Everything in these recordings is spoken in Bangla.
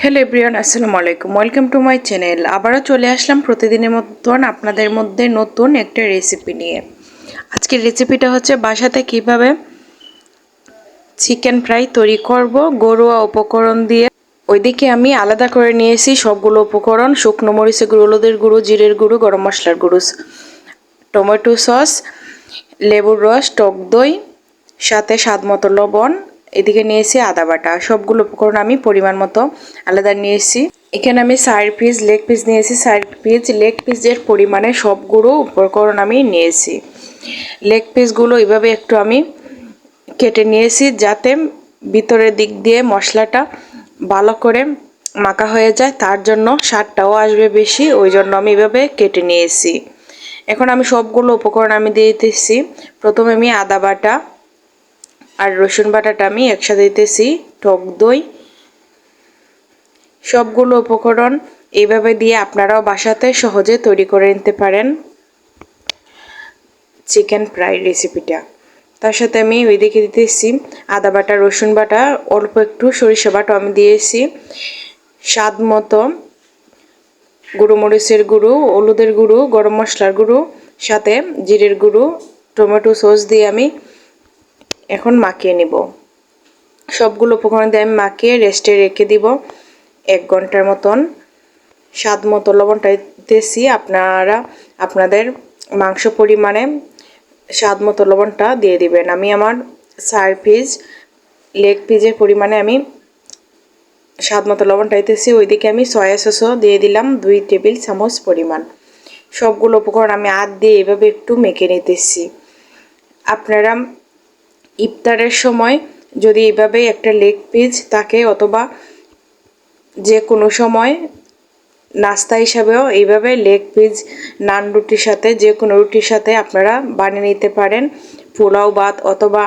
হ্যালো এভরিওয়ান, আসসালামু আলাইকুম। Welcome to my channel. আবারও চলে আসলাম প্রতিদিনের মতন আপনাদের মধ্যে নতুন একটা রেসিপি নিয়ে। আজকের রেসিপিটা হচ্ছে বাসাতে কিভাবে চিকেন ফ্রাই তৈরি করব ঘরোয়া উপকরণ দিয়ে। ওইদিকে আমি আলাদা করে নিয়েছি সবগুলো উপকরণ: শুকনো মরিচের গুঁড়ো, হলুদের গুঁড়ো, জিরের গুঁড়ো, গরম মশলার গুঁড়ো, টমেটো সস, লেবুর রস, টক দই, সাথে স্বাদ মতো লবণ। এদিকে নিয়েছি আদা বাটা। সবগুলো উপকরণ আমি পরিমাণ মতো আলাদা নিয়েছি। এখানে আমি লেগ পিস নিয়েছি। লেগ পিসের পরিমাণে সবগুলো উপকরণ আমি নিয়েছি। লেগ পিসগুলো এইভাবে একটু আমি কেটে নিয়েছি যাতে ভিতরের দিক দিয়ে মশলাটা ভালো করে মাখা হয়ে যায়, তার জন্য স্বাদটাও আসবে বেশি, ওই জন্য আমি এভাবে কেটে নিয়েছি। এখন আমি সবগুলো উপকরণ আমি দিয়ে দিতেছি। প্রথমে আমি আদা বাটা আর রসুন বাটাটা আমি একসাথে দিতেছি, টক দই। সবগুলো উপকরণ এইভাবে দিয়ে আপনারাও বাসাতে সহজে তৈরি করে নিতে পারেন চিকেন ফ্রাই রেসিপিটা। তার সাথে আমি ওইদিকে দিতেছি আদা বাটা, রসুন বাটা, অল্প একটু সরিষা বাটা আমি দিয়েছি, স্বাদ মতো গুঁড়ো মরিচের গুঁড়ো, হলুদের গুঁড়ো, গরম মশলার গুঁড়ো, সাথে জিরের গুঁড়ো, টমেটো সস দিয়ে আমি এখন মাখিয়ে নিব। সবগুলো উপকরণ দিয়ে আমি মাখিয়ে রেস্টে রেখে দিব 1 ঘন্টার মতন। স্বাদ মতো লবণটা দিতেছি, আপনারা আপনাদের মাংস পরিমাণে স্বাদ মতো লবণটা দিয়ে দিবেন। আমি আমার লেগ পিসের পরিমাণে আমি স্বাদ মতো লবণটা দিতেছি। ওইদিকে আমি সয়া সসও দিয়ে দিলাম 2 টেবিল চামচ পরিমাণ। সবগুলো উপকরণ আমি হাত দিয়ে এভাবে একটু মেখে নিতেছি। আপনারা ইফতারের সময় যদি এইভাবে একটা লেগ পিস থাকে, অথবা যে কোনো সময় নাস্তা হিসাবেও এইভাবে লেগ পিস নান রুটির সাথে, যে কোনো রুটির সাথে আপনারা বানিয়ে নিতে পারেন। পোলাও ভাত অথবা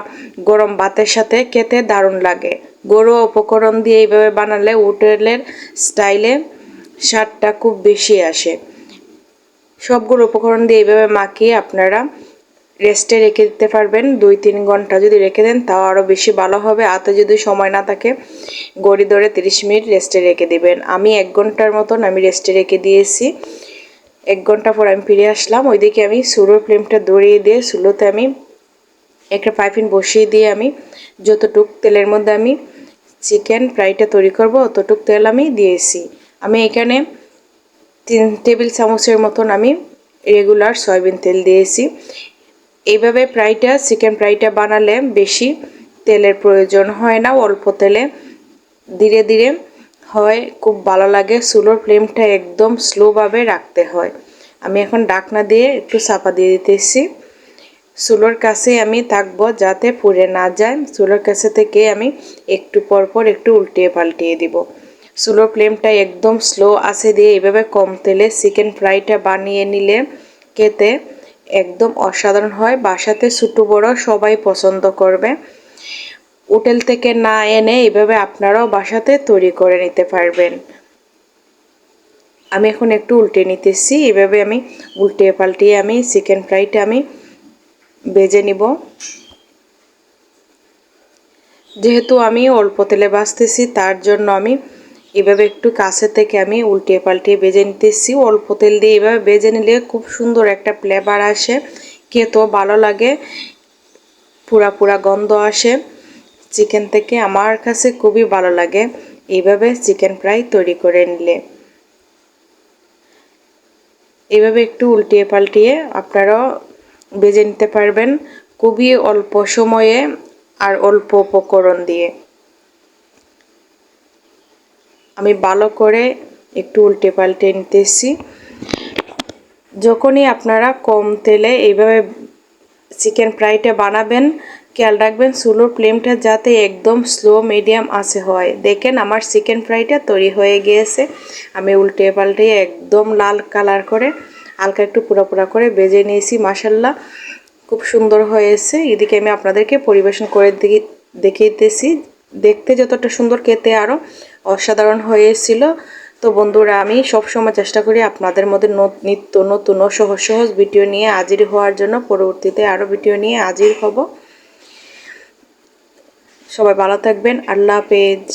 গরম ভাতের সাথে খেতে দারুণ লাগে। ঘরোয়া উপকরণ দিয়ে এইভাবে বানালে হোটেলের স্টাইলে স্বাদটা খুব বেশি আসে। সবগুলো উপকরণ দিয়ে এইভাবে মাখিয়ে আপনারা রেস্টে রেখে দিতে পারবেন। 2-3 ঘন্টা যদি রেখে দেন তাও আরও বেশি ভালো হবে। হাতে যদি সময় না থাকে ঘড়ি ধরে 30 মিনিট রেস্টে রেখে দিবেন। আমি 1 ঘন্টার মতন আমি রেস্টে রেখে দিয়েছি। 1 ঘন্টা পর আমি ফিরে আসলাম। ওইদিকে আমি চুলোর ফ্লেমটা ধরিয়ে দিয়ে চুলোতে আমি একটা পাইপিং বসিয়ে দিয়ে আমি যতটুক তেলের মধ্যে আমি চিকেন ফ্রাইটা তৈরি করব অতটুক তেল আমি দিয়েছি। আমি এখানে 3 টেবিল চামচের মতন আমি রেগুলার সয়াবিন তেল দিয়েছি। এইভাবে চিকেন ফ্রাইটা বানালে বেশি তেলের প্রয়োজন হয় না, অল্প তেলে ধীরে ধীরে হয়, খুব ভালো লাগে। চুলোর ফ্লেমটা একদম স্লোভাবে রাখতে হয়। আমি এখন ঢাকনা দিয়ে একটু চাপা দিয়ে দিতেছি। চুলোর কাছে আমি থাকবো যাতে পুড়ে না যায়। চুলোর কাছে থেকে আমি একটু পরপর একটু উল্টিয়ে পাল্টিয়ে দিব। চুলোর ফ্লেমটা একদম স্লো আছে দিয়ে এইভাবে কম তেলে চিকেন ফ্রাইটা বানিয়ে নিলে খেতে একদম অসাধারণ হয়। বাসাতে ছোট বড় সবাই পছন্দ করবে। হোটেল থেকে না এনে এইভাবে আপনারাও বাসাতে তৈরি করে নিতে পারবেন। আমি এখন একটু উল্টে নিতেছি। এইভাবে আমি উল্টে পাল্টিয়ে আমি চিকেন ফ্রাইটা আমি ভেজে নিব। যেহেতু আমি অল্প তেলে ভাজতেছি, তার জন্য আমি এভাবে একটু কাছে থেকে আমি উল্টিয়ে পাল্টিয়ে ভেজে নিতেছি। অল্প তেল দিয়ে এভাবে ভেজে নিলে খুব সুন্দর একটা ফ্লেভার আসে, খেতেও ভালো লাগে, পুরা পুরা গন্ধ আসে চিকেন থেকে। আমার কাছে খুবই ভালো লাগে এইভাবে চিকেন ফ্রাই তৈরি করে নিলে। এইভাবে একটু উল্টিয়ে পাল্টিয়ে আপনারাও ভেজে নিতে পারবেন খুবই অল্প সময়ে আর অল্প উপকরণ দিয়ে। আমি ভালো করে একটু উল্টে পাল্টে নিতেছি। যখনই আপনারা কম তেলে এইভাবে চিকেন ফ্রাইটা বানাবেন, খেয়াল রাখবেন চুলোর ফ্লেমটা যাতে একদম স্লো মিডিয়াম আছে হয়। দেখেন আমার চিকেন ফ্রাইটা তৈরি হয়ে গিয়েছে। আমি উল্টে পাল্টে একদম লাল কালার করে হালকা একটু পুরা পুরা করে ভেজে নিয়েছি। মাশাআল্লাহ খুব সুন্দর হয়েছে। এদিকে আমি আপনাদেরকে পরিবেশন করে দেখিয়েতেছি। দেখতে যতটা সুন্দর, খেতে আরও অসাধারণ হয়েছিল। তো বন্ধুরা, আমি সবসময় চেষ্টা করি আপনাদের মধ্যে নিত্য নতুন ও সহজ সহজ ভিডিও নিয়ে হাজির হওয়ার জন্য। পরবর্তীতে আরও ভিডিও নিয়ে হাজির হব। সবাই ভালো থাকবেন। আল্লাহ হাফেজ।